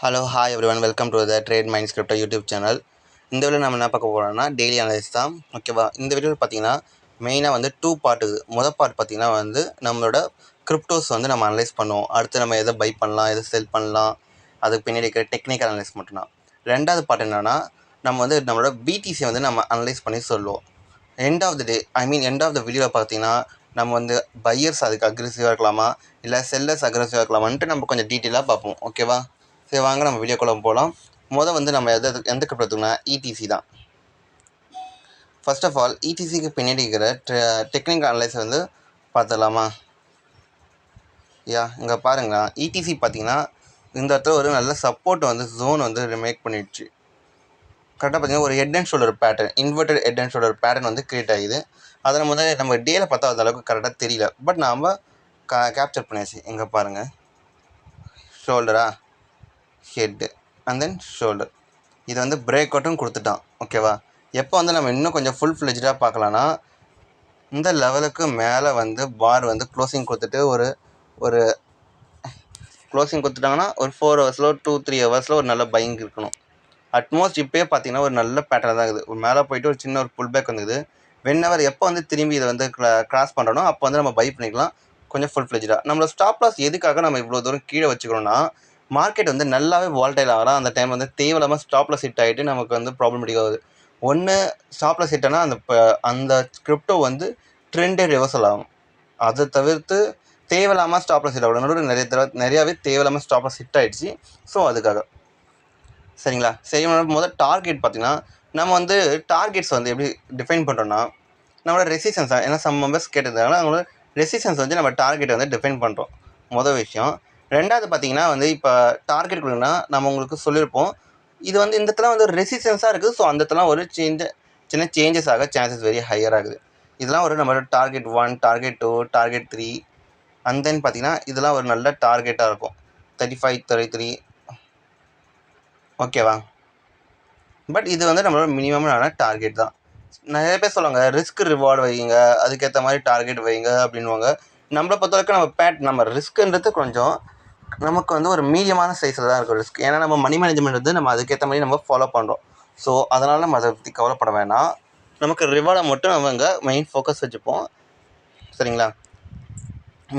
Hello hi everyone welcome to the trade mind script YouTube channel. இந்த video நம்ம என்ன பார்க்க போகிறோம்னா டெய்லி அனலைஸ் தான். ஓகேவா? இந்த வீடியோவில் பார்த்தீங்கன்னா மெயினாக வந்து டூ பார்ட் இருக்குது. மொதல் பார்ட் பார்த்தீங்கன்னா வந்து நம்மளோட கிரிப்டோஸ் வந்து நம்ம அனலைஸ் பண்ணுவோம். அடுத்து நம்ம எதை பை பண்ணலாம், எதை செல் பண்ணலாம், அதுக்கு பின்னாடி இருக்கிற டெக்னிக்கல் அனலைஸ் மட்டும்தான். ரெண்டாவது பார்ட் என்னென்னா நம்ம வந்து நம்மளோட பிடிசி வந்து நம்ம அனலைஸ் பண்ணி சொல்லுவோம். End of the day end of the வீடியோவில் பார்த்தீங்கன்னா நம்ம வந்து பையர்ஸ் அதுக்கு அக்ரெசிவாக இருக்கலாமா, இல்லை செல்லர்ஸ் அக்ரெசிவாக இருக்கலாமான்ட்டு நம்ம கொஞ்சம் டீட்டெயிலாக பார்ப்போம். ஓகேவா? சரி, வாங்க நம்ம வீடியோக்குள்ள போகலாம். வந்து நம்ம எந்த கிரிப்டோ எடுத்துக்கோன்னா இடிசி தான். ஃபர்ஸ்ட் ஆஃப் ஆல் இடிசிக்கு பின்னாடி இருக்கிற டெக்னிக்கல் அனலைஸ் வந்து பார்த்துடலாமா? இங்கே பாருங்களா, இடிசி பார்த்தீங்கன்னா இந்த இடத்துல ஒரு நல்ல சப்போர்ட் வந்து ஜோன் வந்து மேக் பண்ணிடுச்சு. கரெக்டாக பார்த்தீங்கன்னா ஒரு head and shoulder pattern, inverted head and shoulder pattern வந்து கிரியேட் ஆகிது. அதில் முதல்ல நம்ம டேல பார்த்தா அந்த அளவுக்கு கரெக்டாக தெரியல, பட் நாம் கேப்சர் பண்ணியாச்சு. எங்கே பாருங்கள், ஷோல்டரா, ஹெட்டு அண்ட் தென் ஷோல்டர். இது வந்து பிரேக் அவுட்டும் கொடுத்துட்டான். ஓகேவா? எப்போ வந்து நம்ம இன்னும் கொஞ்சம் ஃபுல் ஃப்ளெஜ்டாக பார்க்கலான்னா இந்த லெவலுக்கு மேலே வந்து பார் வந்து க்ளோசிங் கொடுத்துட்டு ஒரு க்ளோசிங் கொடுத்துட்டாங்கன்னா ஒரு 4 ஹவர்ஸில் 2-3 ஹவர்ஸில் ஒரு நல்ல பையிங் இருக்கணும். அட்மோஸ்ட் இப்போயே பார்த்தீங்கன்னா ஒரு நல்ல பேட்டர்ன் தான் இருக்குது. ஒரு மேலே போயிட்டு ஒரு சின்ன ஒரு புல் பேக் வந்துது. வென்எவர் எப்போ வந்து திரும்பி இதை வந்து கிராஸ் பண்ணுறனோ அப்போ வந்து நம்ம பை பண்ணிக்கலாம் கொஞ்சம் ஃபுல் ஃப்ளெஜ்டாக. நம்மளோட ஸ்டாப் லாஸ் எதுக்காக நம்ம இவ்வளோ தூரம் கீழே வச்சுக்கிறோன்னா, மார்க்கெட் வந்து நல்லாவே வால்டைல் ஆகலாம். அந்த டைம் வந்து தேவையில்லாமல் ஸ்டாப் லாஸ் ஹிட் ஆகிட்டு நமக்கு வந்து ப்ராப்ளமேட்டிக் ஆகுது. ஒன்று ஸ்டாப் லாஸ் ஹிட் ஆனால் அந்த கிரிப்டோ வந்து ட்ரெண்டே ரிவர்சல் ஆகும். அதை தவிர்த்து தேவையில்லாமல் ஸ்டாப் லாஸ் ஹிட் ஆகணும். நிறையாவே தேவையில்லாமல் ஸ்டாப் லாஸ் ஹிட் ஆகிடுச்சு. ஸோ அதுக்காக சரிங்களா. சரி, முதல் டார்கெட் பார்த்தீங்கன்னா நம்ம வந்து டார்கெட்ஸ் வந்து எப்படி டிஃபைன் பண்ணுறோன்னா நம்மளோட ரெசிஸ்டன்ஸ் தான். ஏன்னா சம் மெம்பர்ஸ் கேட்டதுனால அவங்களோட ரெசிஸ்டன்ஸ் வந்து நம்ம டார்கெட்டை வந்து டிஃபைன் பண்ணுறோம். மொதல் விஷயம். ரெண்டாவது பார்த்தீங்கன்னா வந்து இப்போ டார்கெட் கொடுங்கன்னா நம்ம உங்களுக்கு சொல்லியிருப்போம், இது வந்து இந்த இடத்துல வந்து ஒரு ரெசிஸ்டன்ஸாக இருக்குது. ஸோ அந்த இடத்துல ஒரு சின்ன சேஞ்சஸ் ஆக சான்சஸ் வெரி ஹையர் ஆகுது. இதெல்லாம் ஒரு நம்மளோட target 1, target 2, target 3 and then பார்த்தீங்கன்னா இதெல்லாம் ஒரு நல்ல டார்கெட்டாக இருக்கும். 35, 33. ஓகேவா? பட் இது வந்து நம்மளோட மினிமமான டார்கெட் தான். நிறைய பேர் சொல்லுவாங்க ரிஸ்க் ரிவார்டு வைங்க, அதுக்கேற்ற மாதிரி டார்கெட் வைங்க அப்படின்வாங்க. நம்மளை பொறுத்தவரைக்கும் நம்ம ரிஸ்க்குன்றது கொஞ்சம் நமக்கு வந்து ஒரு மீடியமான சைஸில் தான் இருக்கும் ரிஸ்க். ஏன்னா நம்ம மணி மேனேஜ்மெண்ட் வந்து நம்ம அதுக்கேற்ற மாதிரி நம்ம ஃபாலோ பண்ணுறோம். ஸோ அதனால் நம்ம அதை பற்றி கவலைப்பட வேணாம். நமக்கு ரிவார்டை மட்டும் நம்ம இங்கே மெயின் ஃபோக்கஸ் வச்சுப்போம். சரிங்களா?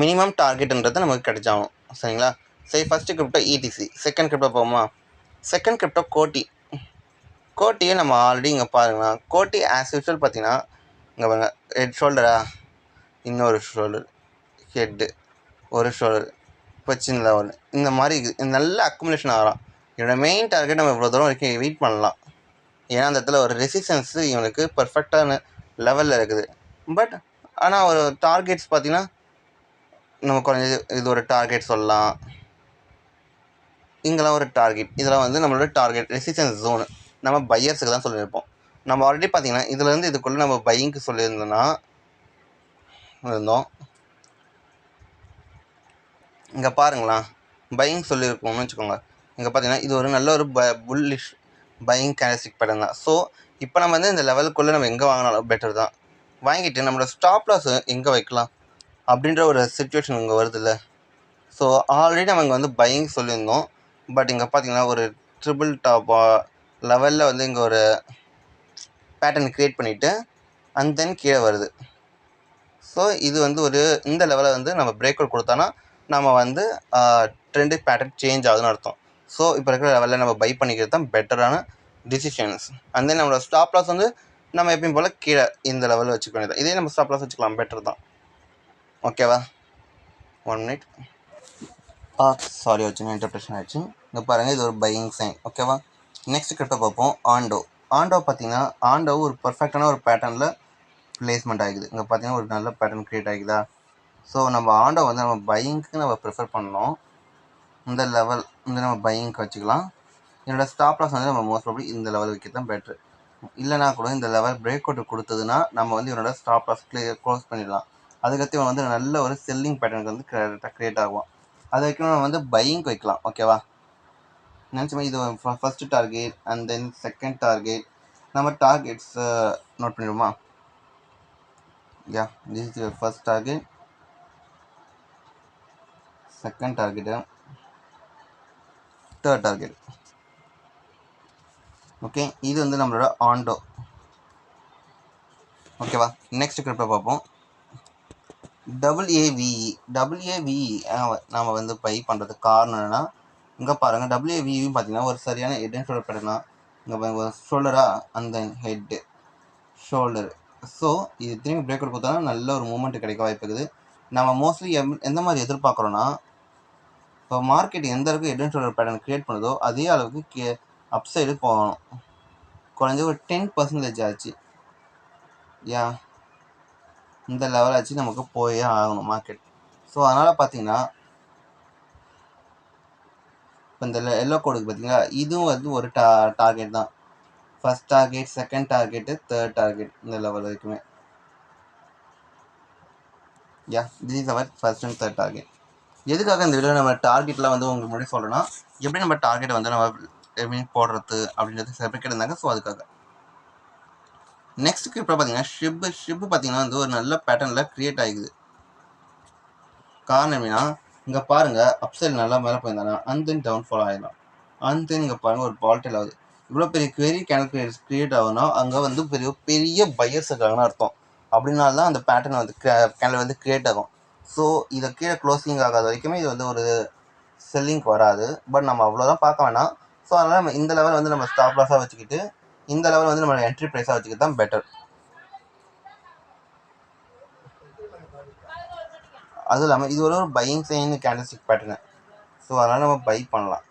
மினிமம் டார்கெட்டுன்றது நமக்கு கிடைச்சாகும். சரிங்களா? சரி, ஃபஸ்ட்டு கிரிப்டோ இடிசி. செகண்ட் கிரிப்டோ போகுமா? செகண்ட் கிரிப்டோ கோட்டியை நம்ம ஆல்ரெடி இங்கே பாருங்களா, கோட்டி ஆஸ் யூஸ்வல் பார்த்தீங்கன்னா இங்கே பாருங்க, ஹெட் ஷோல்டரா, இன்னொரு ஷோல்டர், ஹெட்டு, ஒரு ஷோல்டர், இப்போ சின்ன லெவல், இந்த மாதிரி நல்ல அக்குமுலேஷன் ஆகலாம். என்னோடய மெயின் டார்கெட் நம்ம இவ்வளோ தூரம் வரைக்கும் வெயிட் பண்ணலாம். ஏன்னா அந்த இடத்துல ஒரு ரெசிஸ்டன்ஸு இவனுக்கு பர்ஃபெக்டான லெவலில் இருக்குது. பட் ஆனால் ஒரு டார்கெட்ஸ் பார்த்தீங்கன்னா நம்ம குறைஞ்சது இது ஒரு டார்கெட் சொல்லலாம். இங்கெல்லாம் ஒரு டார்கெட், இதெல்லாம் வந்து நம்மளோட டார்கெட் ரெசிஸ்டன்ஸ் ஜோனு. நம்ம பையர்ஸுக்கு தான் சொல்லியிருப்போம். நம்ம ஆல்ரெடி பார்த்தீங்கன்னா இதுலேருந்து இதுக்குள்ளே நம்ம பையிங்க்கு சொல்லியிருந்தோம்னா இங்கே பாருங்களா, பையிங் சொல்லியிருக்கோம்னு வச்சுக்கோங்க. இங்கே பார்த்தீங்கன்னா இது ஒரு நல்ல ஒரு புல்லிஷ் பையிங் கேண்டல்ஸ்டிக் பேட்டர்ன் தான். ஸோ இப்போ நம்ம வந்து இந்த லெவலுக்குள்ளே நம்ம எங்கே வாங்கினாலும் பெட்டர் தான். வாங்கிட்டு நம்மளோட ஸ்டாப் லாஸ் எங்கே வைக்கலாம் அப்படின்ற ஒரு சுச்சுவேஷன் இங்கே வருதுல்ல. ஸோ ஆல்ரெடி நம்ம இங்கே வந்து பையிங் சொல்லியிருந்தோம். பட் இங்கே பார்த்தீங்கன்னா ஒரு ட்ரிபிள் டாப் லெவலில் வந்து இங்கே ஒரு பேட்டர்ன் க்ரியேட் பண்ணிவிட்டு அண்ட் தென் கீழே வருது. ஸோ இது வந்து இந்த லெவலில் வந்து நம்ம பிரேக் அவுட் கொடுத்தோன்னா நம்ம வந்து ட்ரெண்டு பேட்டர்ன் சேஞ்ச் ஆகுதுன்னு அர்த்தம். ஸோ இப்போ இருக்கிற லெவலில் நம்ம பை பண்ணிக்கிறது தான் பெட்டரான டிசிஷன்ஸ். அண்ட் தென் நம்மளோட ஸ்டாப் லாஸ் வந்து நம்ம எப்பயும் போல் கீழே இந்த லெவலில் வச்சுக்க வேண்டியது. இதே நம்ம ஸ்டாப் லாஸ் வச்சுக்கலாம், பெட்டர் தான். ஓகேவா? 1 மினிட். சாரி, ஒரு சின்ன இன்டர்ப்ரேஷன் ஆகிடுச்சு. இங்கே பாருங்கள், இது ஒரு பையிங் சைன். ஓகேவா? நெக்ஸ்ட் கிரிப்டோ பார்ப்போம். ஆண்டோ பார்த்தீங்கன்னா ஒரு பர்ஃபெக்டான ஒரு பேட்டர்னில் பிளேஸ்மெண்ட் ஆகிக்குது. இங்கே பார்த்தீங்கன்னா ஒரு நல்ல பேட்டர்ன் க்ரியேட் ஆகிக்குதா. ஸோ நம்ம வந்து நம்ம பையிங்க்கு நம்ம ப்ரிஃபர் பண்ணோம். இந்த லெவல் வந்து நம்ம பையிங்க்கு வச்சுக்கலாம். என்னோடய ஸ்டாப் லாஸ் வந்து நம்ம மோஸ்ட் ப்ராபப்லி இந்த லெவல் வைக்கிறது தான் பெட்ரு. இல்லைனா கூட இந்த லெவல் பிரேக் அவுட் கொடுத்ததுன்னா நம்ம வந்து என்னோட ஸ்டாப் லாஸ் க்ளோஸ் பண்ணிடலாம். அதுக்கடுத்து இவன் வந்து நல்ல ஒரு செல்லிங் பேட்டர்னுக்கு வந்து க்ரியேட் ஆகும். அது வரைக்கும் நம்ம வந்து பையிங்க்கு வைக்கலாம். ஓகேவா? நினச்ச மாதிரி இது first target and then second target. நம்ம டார்கெட்ஸ் நோட் பண்ணிடுவோமா? This is your first target, second target, third target. Okay, இது வந்து நம்மளோட ஆண்டோ. ஓகேவா, நெக்ஸ்ட் கிரிப்டோ பார்ப்போம். WAVE. நம்ம வந்து பை பண்ணுறதுக்கு காரணம் என்னன்னா, இங்கே பாருங்கள், WAVE பார்த்தீங்கன்னா ஒரு சரியான ஹெட் அண்ட் ஷோல்டர் பேட்டர்னா, இங்கே ஷோல்டரா அந்த ஹெட்டு ஷோல்டர். ஸோ இது திரும்பி பிரேக் அவுட் கொடுத்தா நல்ல ஒரு மூமெண்ட் கிடைக்க வாய்ப்பு இருக்குது. நம்ம மோஸ்ட்லி எந்த மாதிரி எதிர்பார்க்குறோன்னா, இப்போ மார்க்கெட் எந்த அளவுக்கு head and shoulder pattern create பண்ணுதோ அதே அளவுக்கு அப் சைடு போகணும். குறைஞ்ச ஒரு 10% ஆச்சு இந்த லெவல் ஆச்சு நமக்கு போயே ஆகணும் மார்க்கெட். ஸோ அதனால் பார்த்தீங்கன்னா, இப்போ இந்த எல்லோ கோடுக்கு பார்த்தீங்களா, இதுவும் வந்து ஒரு டார்கெட் தான். First target, second target, third target, இந்த லெவல் வரைக்குமே. This is our first and third target. எதுக்காக இந்த வீடியோ நம்ம டார்கெட்டில் வந்து உங்களுக்கு முன்னாடி சொல்லணும்னா, எப்படி நம்ம டார்கெட்டை வந்து நம்ம எப்படி போடுறது அப்படின்றது சில பேர் கேட்டிருந்தாங்க. ஸோ அதுக்காக. நெக்ஸ்ட் கிரிப்டோ பார்த்தீங்கன்னா ஷிப்பு பார்த்தீங்கன்னா வந்து ஒரு நல்ல பேட்டர்னில் க்ரியேட் ஆகிக்குது. காரணம் எப்படின்னா, இங்கே பாருங்கள், அப்சைட் நல்லா மேலே போயிருந்தாங்கன்னா அண்ட் தென் டவுன்ஃபால் ஆகிடலாம். அண்ட் தென் இங்கே பாருங்கள் ஒரு பால்டெல் ஆகுது. இவ்வளோ பெரிய கேண்டில் க்ரியேட் ஆகுதுன்னா அங்கே வந்து பெரிய பையர்ஸ் இருக்காங்கன்னு அர்த்தம். அப்படின்னால தான் அந்த பேட்டர்ன் வந்து கேண்டில் வந்து க்ரியேட் ஆகும். ஸோ இதை கீழே க்ளோசிங் ஆகாத வரைக்குமே இது வந்து ஒரு செல்லிங்க்கு வராது. பட் நம்ம அவ்வளோதான் பார்க்க வேணாம். ஸோ அதனால் நம்ம இந்த லெவல் வந்து நம்ம ஸ்டாப் லாஸாக வச்சுக்கிட்டு இந்த லெவல் வந்து நம்ம என்ட்ரி ப்ரைஸாக வச்சுக்கிட்டு தான் பெட்டர். அதுவும் இல்லாமல் இது ஒரு buying sign candlestick pattern. So அதனால் நம்ம பை பண்ணலாம்.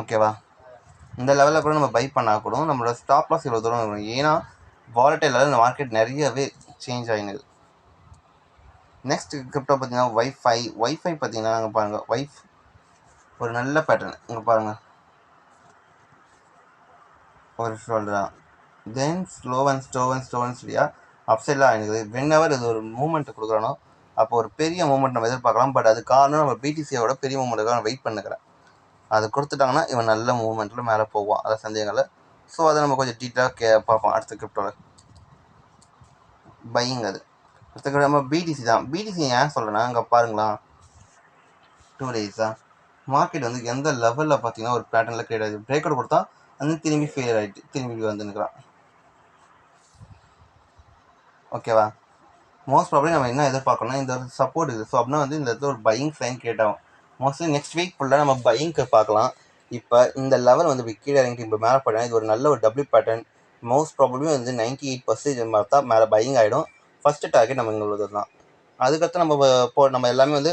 ஓகேவா, இந்த லெவலில் கூட நம்ம பை பண்ணால் கூட நம்மளோட ஸ்டாப் லாஸ் இவ்வளோ தூரம் வரும். ஏன்னா வாலட்டைலாக இந்த மார்க்கெட் நிறையவே சேஞ்ச் ஆகினது. நெக்ஸ்ட் கிரிப்டோ பார்த்தீங்கன்னா வைஃபை பார்த்தீங்கன்னா அங்கே பாருங்கள், ஒரு நல்ல பேட்டர்ன். இங்கே பாருங்கள், ஒரு ஷோல்டரா தென் ஸ்லோவன் சரியா அப்சைடில் ஆகிடுது. வென்எவர் இது ஒரு மூமெண்ட் கொடுக்குறோனோ அப்போ ஒரு பெரிய மூமெண்ட் நம்ம எதிர்பார்க்கலாம். பட் அது காரணம் நம்ம பிடிசியோட பெரிய மூமெண்ட்டுக்காக நான் வெயிட் பண்ணுக்கிறேன். அது கொடுத்துட்டாங்கன்னா இவன் நல்ல மூமெண்ட்டில் மேலே போவான், அதை சந்தேகங்கள். ஸோ அதை நம்ம கொஞ்சம் டீட்டெயிலாக பார்ப்போம் அடுத்த கிரிப்டோவில். பையிங் அது அடுத்த நம்ம பிடிசி தான். பிடிசி ஏன் சொல்கிறேன்னா, இங்கே பாருங்களா, 2 days மார்க்கெட் வந்து எந்த லெவலில் பார்த்தீங்கன்னா ஒரு பேட்டர்னில் க்ரியேட் ஆகிடுது. பிரேக் அவுட் கொடுத்தா வந்து திரும்பி ஃபெயில் ஆகிட்டு திரும்பி வந்து நிற்கிறான். ஓகேவா, மோஸ்ட் ப்ராப்ளி நம்ம என்ன எதிர்பார்க்கணும்னா இந்த ஒரு சப்போர்ட் இருக்குது. ஸோ அப்படின்னா வந்து இந்த இடத்துல ஒரு பையிங் சைன் கிரியேட் ஆகும். மோஸ்ட்லி நெக்ஸ்ட் வீக் ஃபுல்லாக நம்ம பையிங்க்கு பார்க்கலாம். இப்போ இந்த லெவல் வந்து கீழே இறங்கிட்டு இப்போ மேலே போட்டேன். இது ஒரு நல்ல ஒரு டபுள் பேட்டர்ன். மோஸ்ட் ப்ராப்ளமே வந்து 98% பார்த்தா மேலே பையிங் ஆகிடும். ஃபஸ்ட்டு டார்கெட் நம்ம இங்கே உள்ளது தான். அதுக்கடுத்து நம்ம எல்லாமே வந்து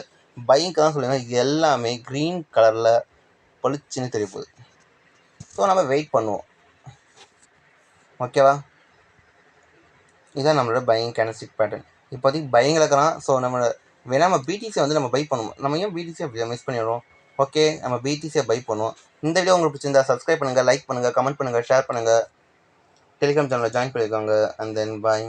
பையிங்க்கு தான் சொல்லியிருந்தோம். இது எல்லாமே க்ரீன் கலரில் பளிச்சுன்னு தெரிய போகுது. ஸோ நம்ம வெயிட் பண்ணுவோம். ஓகேவா, இதுதான் நம்மளோட பையிங் கேண்டில்ஸ்டிக் பேட்டர்ன். இப்போதைக்கு பையிங்கில் இருக்கிறான். ஸோ நம்ம பிடிசியை வந்து நம்ம பை பண்ணுவோம். நம்ம ஏன் பிடிசியை மிஸ் பண்ணிடுறோம்? ஓகே, நம்ம பிடிசியை பை பண்ணுவோம். இந்த வீடியோ உங்களுக்கு பிடிச்சிருந்தா சப்ஸ்கிரைப் பண்ணுங்கள், லைக் பண்ணுங்கள், கமெண்ட் பண்ணுங்கள், ஷேர் பண்ணுங்கள், டெலிகிராம் சேனலில் ஜாயின் பண்ணியிருக்காங்க. And then bye.